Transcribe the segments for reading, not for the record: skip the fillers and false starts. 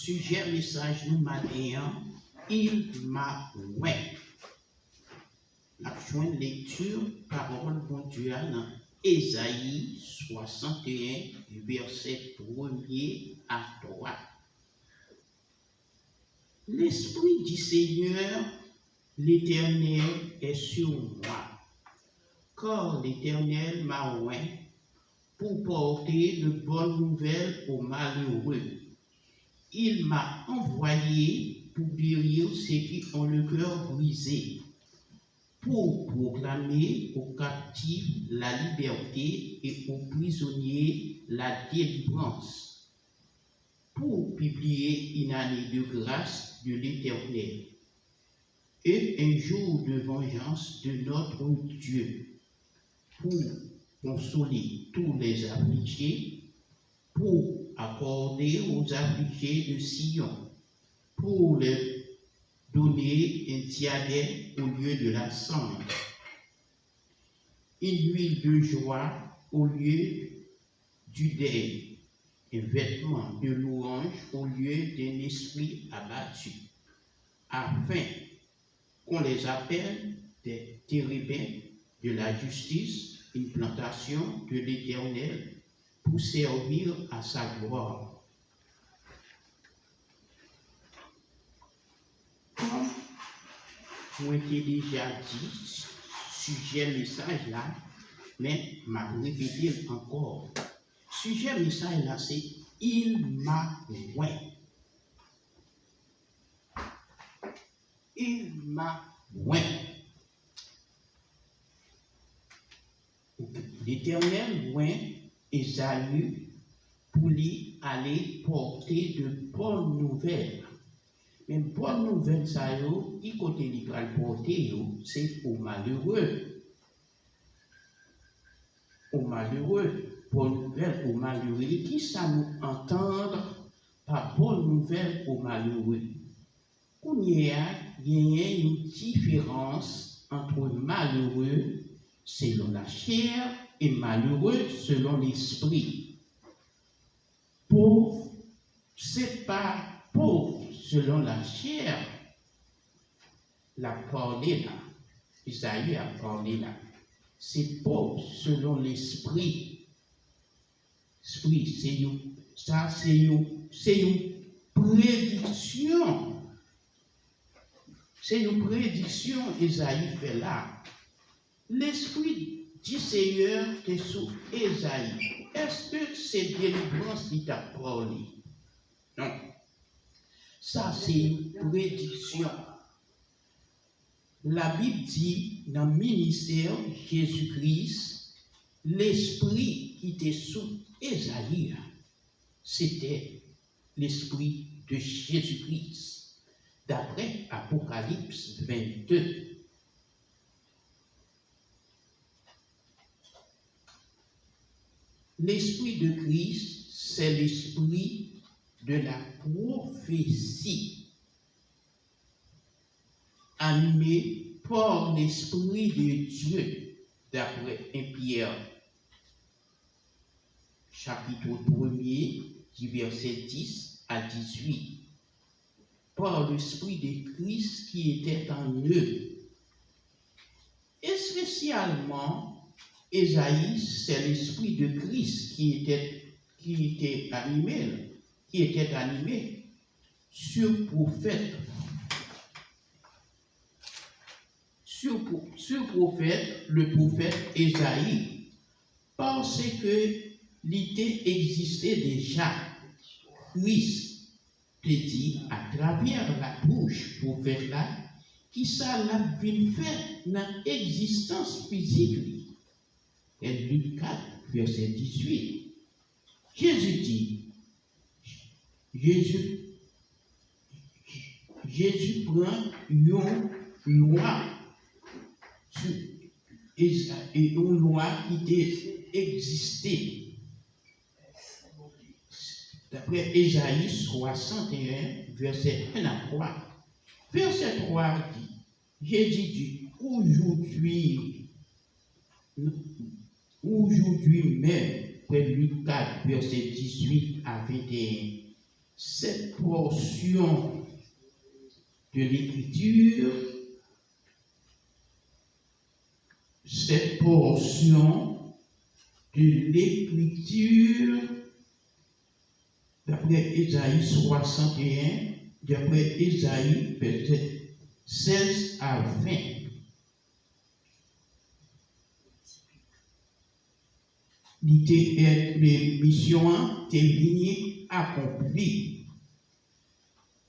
Sujet message nous matin, il m'a oué. La jointe lecture, parole bon Dieu dans Ésaïe 61, verset 1er à 3. L'Esprit du Seigneur, l'Éternel, est sur moi, car l'Éternel m'a oint pour porter de bonnes nouvelles aux malheureux. Il m'a envoyé pour guérir ceux qui ont le cœur brisé, pour proclamer aux captifs la liberté et aux prisonniers la délivrance, pour publier une année de grâce de l'Éternel et un jour de vengeance de notre Dieu, pour consoler tous les affligés, pour accorder aux affligés de Sion, pour leur donner un diadème au lieu de la cendre, une huile de joie au lieu du deuil, un vêtement de louange au lieu d'un esprit abattu, afin qu'on les appelle des térébins de la justice, une plantation de l'Éternel pour servir à sa gloire. Comme je l'ai déjà dit, sujet message là, mais m'a répété encore. Sujet message là, c'est il m'a oint. Il m'a oint. L'Éternel oint Ésaïe pour lui aller porter de bonnes nouvelles. Mais bonne nouvelle, ça y est, il côté il va porter, c'est aux malheureux. Aux malheureux. Bonne nouvelle aux malheureux. Qui ça nous entendre par bonne nouvelle aux malheureux? Il y a une différence entre malheureux selon la chair et malheureux selon l'esprit. Pauvre, c'est pas pauvre selon la chair. La parlé là, Isaïe a parlé là. C'est pauvre selon l'esprit. Esprit, c'est une prédiction. C'est une prédiction Isaïe fait là. L'esprit du Seigneur est sous Ésaïe. Est-ce que c'est délivrance qui t'a parlé? Non. Ça, c'est une prédiction. La Bible dit, dans le ministère de Jésus-Christ, l'esprit qui était sous Ésaïe, c'était l'esprit de Jésus-Christ, d'après Apocalypse 22. L'esprit de Christ, c'est l'esprit de la prophétie, animé par l'Esprit de Dieu, d'après 1 Pierre, chapitre 1er, verset 10 à 18, par l'Esprit de Christ qui était en eux. Et spécialement, Ésaïe, c'est l'Esprit de Christ qui était animé sur prophète. Sur prophète, le prophète Ésaïe, parce que l'idée existait déjà. Christ te dit à travers la bouche prophète là, qui ça l'a fait dans l'existence physique. Et Luc 4, verset 18. Jésus dit, Jésus prend une loi et une loi qui existait. D'après Ésaïe 61, verset 1 à 3. Verset 3 dit, Jésus dit, aujourd'hui même, près Luc 4, verset 18 à 21, cette portion de l'Écriture, d'après Ésaïe 61, d'après Ésaïe verset 16 à 20. Les missions étaient accomplies.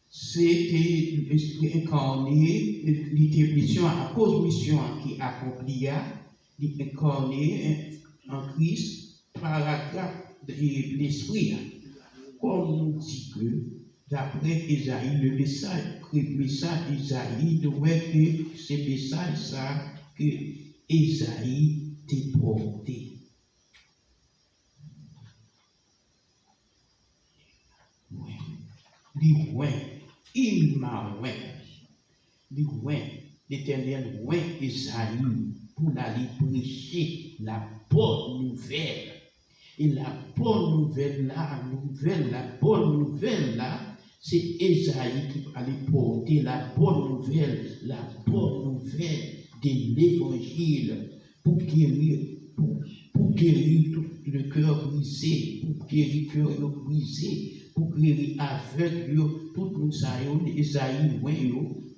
C'était l'esprit incarné, l'était mission à cause mission qui accomplit, incarné en Christ par la grâce de l'esprit. Comme nous dit que, d'après Ésaïe, le message d'Ésaïe devrait que ce message ça que Ésaïe t'a porté. Il m'a l'Éternel Ésaïe pour aller prêcher la bonne nouvelle. Et la bonne nouvelle là, c'est Ésaïe qui allait porter la bonne nouvelle de l'évangile pour guérir tout le cœur brisé, pour guérir le cœur brisé, pour guérir aveugle, tout le monde, Ésaïe,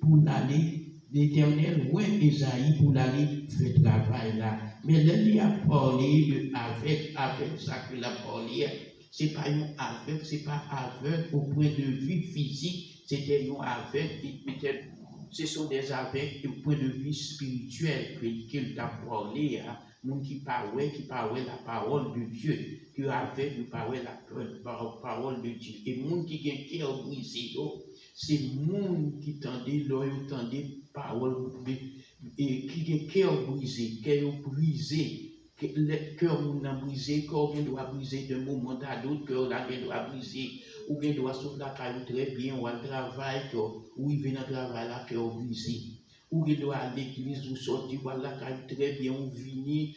pour l'aller. L'Éternel, Ésaïe, pour aller faire le travail là. Mais là, il a parlé avec ça que la parlé, c'est pas un aveugle, c'est pas aveugle au point de vue physique, c'était un aveugle, ce sont des aveugles au point de vue spirituel qu'il a parlé, monde qui parlait la parole de Dieu, qui avait parlait la parole de Dieu. Et monde qui a un cœur brisé, c'est monde qui tendait l'oreille, tendait parole et qui a cœur brisé, le cœur n'a brisé, cœur doit briser de moment à d'autres, cœur là doit briser, ou bien doit sauter la caille très bien, ou al travail, ou il vient dans le travail là, cœur brisé, ou il doit à l'église, ou sortir, ou la caille très bien, ou venir,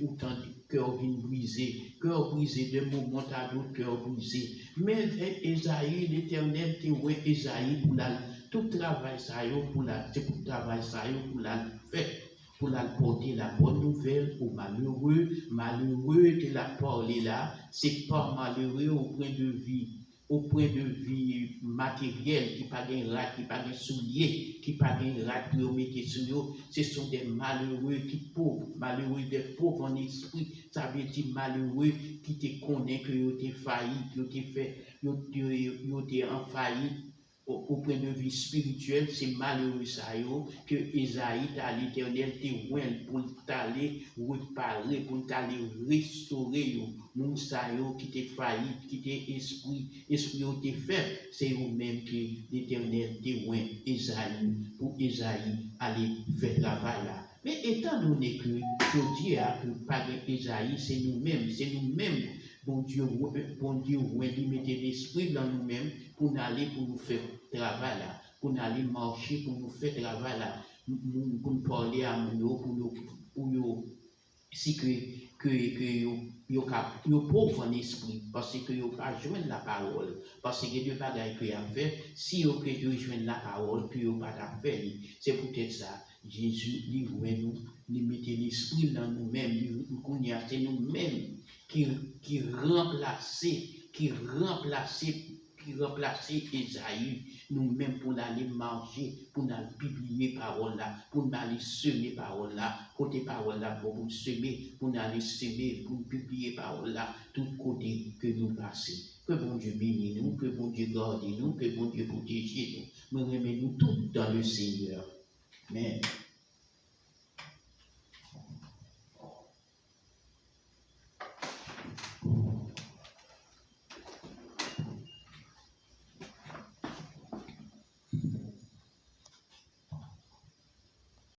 ou tandis cœur brisé de moment à d'autres, cœur brisé. Mais Ésaïe, l'Éternel, qui est Ésaïe pour la tout travail ça pour la faire pour la porter la bonne nouvelle aux malheureux de la parler là, c'est pas malheureux au point de vue matériel, qui pas de rat, qui pas de souliers, qui pas de rat pour mettre sur eux, ce sont des malheureux qui pauvres, malheureux des pauvres en esprit, ça veut dire malheureux qui te connaît que vous êtes failli, que vous êtes fait, vous êtes en faillite. Au point de vue spirituel, c'est malheureux ça que Ésaïe, l'Éternel, pour t'aller réparer, pour t'aller restaurer, mon sayo qui t'est failli, qui t'est esprit t'est fait, c'est vous-même que l'Éternel t'est Ésaïe, pour Ésaïe aller faire le travail là. Mais étant donné que je dis que pas Ésaïe, c'est nous-mêmes, bon Dieu, il mettait l'esprit dans nous-mêmes pour aller pour nous faire travail là, pour aller marcher, pour nous faire travail là, pour nous parler à nous, pour nous, si que yo pauvre en esprit, parce que yo pas joindre la parole, parce que Dieu pas gagner que a fait, si yo que yo joindre la parole, que yo pas faire, c'est peut-être ça. Jésus lui nous mettez l'esprit dans nous-mêmes, c'est nous-mêmes qui remplacer Ésaïe, nous-mêmes pour aller marcher, pour aller publier parole là, pour aller semer parole là, côté parole là, pour nous semer, pour aller semer, pour publier parole là, tout côté que nous passons. Que bon Dieu bénisse nous, que bon Dieu garde nous, que bon Dieu protège nous. Nous remettons nous tous dans le Seigneur. Amen.